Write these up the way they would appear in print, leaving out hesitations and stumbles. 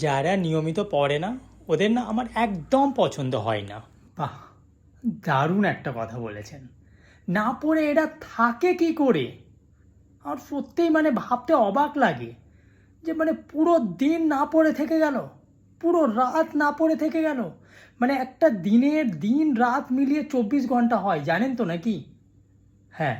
যারা নিয়মিত পড়ে না ওদের না আমার একদম পছন্দ হয় না। বাহ, দারুণ একটা কথা বলেছেন। না পড়ে এরা থাকে কি করে? আর সত্যিই মানে ভাবতে অবাক লাগে যে মানে পুরো দিন না পড়ে থেকে গেল, পুরো রাত না পড়ে থেকে গেল। মানে একটা দিনের দিন রাত মিলিয়ে 24 ঘন্টা হয়, জানেন তো নাকি? হ্যাঁ,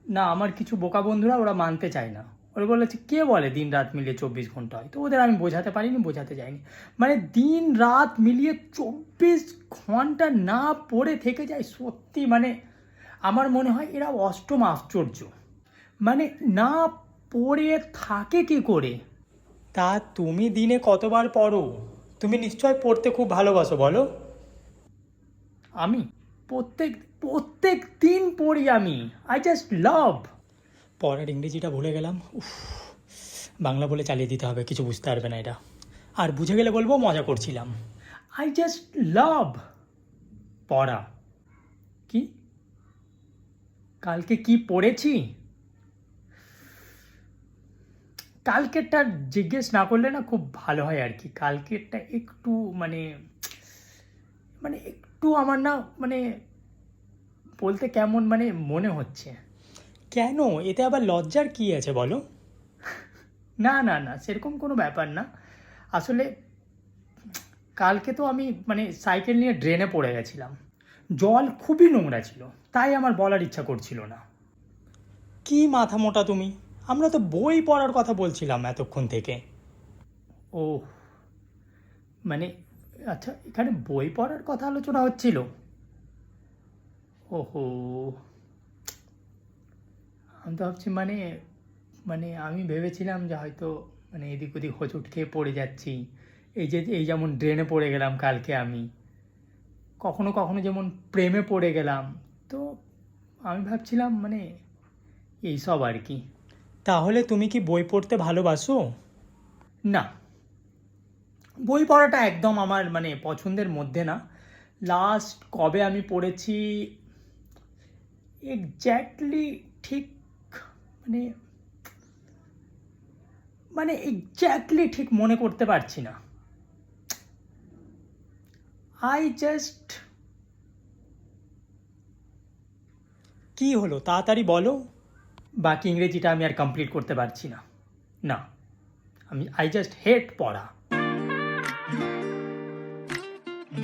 না আমার কিছু বোকা বন্ধুরা ওরা মানতে চায় না। ওরা বলেছে কে বলে দিন রাত মিলিয়ে 24 ঘন্টা হয়, তো ওদের আমি বোঝাতে পারিনি, বোঝাতে যাইনি। মানে দিন রাত মিলিয়ে 24 ঘন্টা না পড়ে থেকে যায়, সত্যি মানে আমার মনে হয় এরা অষ্টম আশ্চর্য। মানে না পড়ে থাকে কি করে? তা তুমি দিনে কতবার পড়ো? তুমি নিশ্চয় পড়তে খুব ভালোবাসো, বলো। আমি প্রত্যেক প্রত্যেক দিন পড়ি আমি। I just love. পড়ার ইংরেজিটা ভুলে গেলাম। উফ, বাংলা বলে চালিয়ে দিতে হবে, কিছু বুঝতে পারবে না এটা। আর বুঝে গেলে বলবো মজা করছিলাম। আই জাস্ট লাভ পড়া। কি? কালকে কি পড়েছি? কালকেরটা জিজ্ঞেস না করলে না খুব ভালো হয় আর কি। কালকেরটা একটু মানে মানে একটু আমার না মানে বলতে কেমন মানে মনে হচ্ছে। কেন? এতে আবার লজ্জার কি আছে বলো? না না না, সেরকম কোনো ব্যাপার না। আসলে কালকে তো আমি মানে সাইকেল নিয়ে ড্রেনে পড়ে গেছিলাম। জল খুবই নোংরা ছিল, তাই আমার বলার ইচ্ছা করছিল না। কি মাথা মোটা তুমি! আমরা তো বই পড়ার কথা বলছিলাম এতক্ষণ থেকে। ও, মানে আচ্ছা, এখানে বই পড়ার কথা আলোচনা হচ্ছিল। ওহো, আমি তো ভাবছি মানে মানে আমি ভেবেছিলাম যে হয়তো মানে এদিক ওদিক হোঁচট খেয়ে পড়ে যাচ্ছি। এই যেমন ড্রেনে পড়ে গেলাম কালকে আমি, কখনো কখনো যেমন প্রেমে পড়ে গেলাম। তো আমি ভাবছিলাম মানে এইসব আর কি। তাহলে তুমি কি বই পড়তে ভালোবাসো? না, বই পড়াটা একদম আমার মানে পছন্দের মধ্যে না। লাস্ট কবে আমি পড়েছি এক্স্যাক্টলি ঠিক মানে মানে এক্স্যাক্টলি ঠিক মনে করতে পারছি না। আই জাস্ট, কি হলো তাড়াতাড়ি বলো। বাকি ইংরেজিটা আমি আর কমপ্লিট করতে পারছি না। না, আই জাস্ট হেট পড়া।